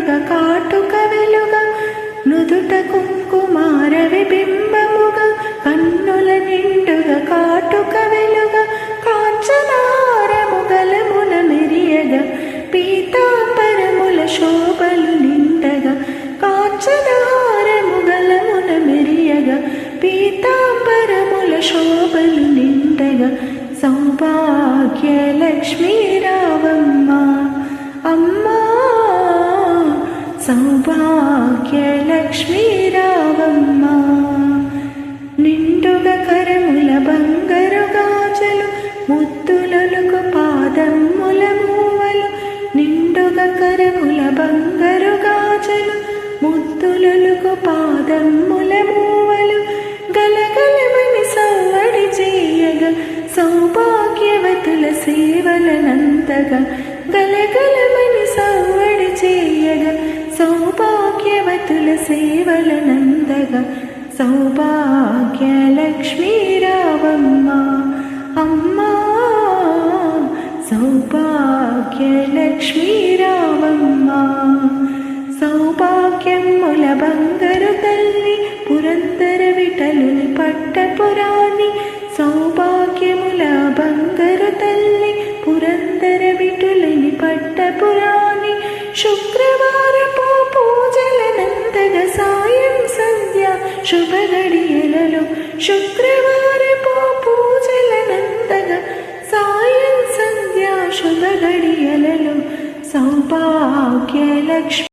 నిండుగా కాటుక వెలుగ నుదుట కుంకుమార విబింబముగా కన్నుల నిండుగా కాటుక వెలుగ కాంచనారము గలమున మెరియగా పీతాంబరముల శోభలు నిండగా కాంచనారము గలమున మెరియగా పీతాంబరముల శోభలు నిండగా సౌభాగ్య లక్ష్మీ రావమ్మ అమ్మా సౌభాగ్య లక్ష్మీ రావమ్మ నిండుగా కరముల బంగారు గాజులు ముద్దులొలుకు పాదముల మూవలు నిండుగా కరముల బంగారు గాజులు ముద్దులొలుకు పాదముల మూవలు గలగలమని సవ్వడి చేయగా సౌభాగ్యవతుల సేవలనంతగా గలగలమని సవ్వడి చేయగా సౌభాగ్యవతుల సేవలనందగా సౌభాగ్య లక్ష్మీ రావమ్మ అమ్మా సౌభాగ్య లక్ష్మీ రావమ్మ సౌభాగ్యముల బంగారు తల్లి పురందర విఠలుని పట్టపురాణి సౌభాగ్యముల బంగారు తల్లి పురందర విఠలుని పట్టపురాణి శుక్రవారపు పూజలనంతగా సాయం సంధ్య శుభ గడియలలో శుక్రవారపు పూజలనంతగా సాయం సంధ్య శుభ గడియలలో సౌభాగ్య లక్ష్మి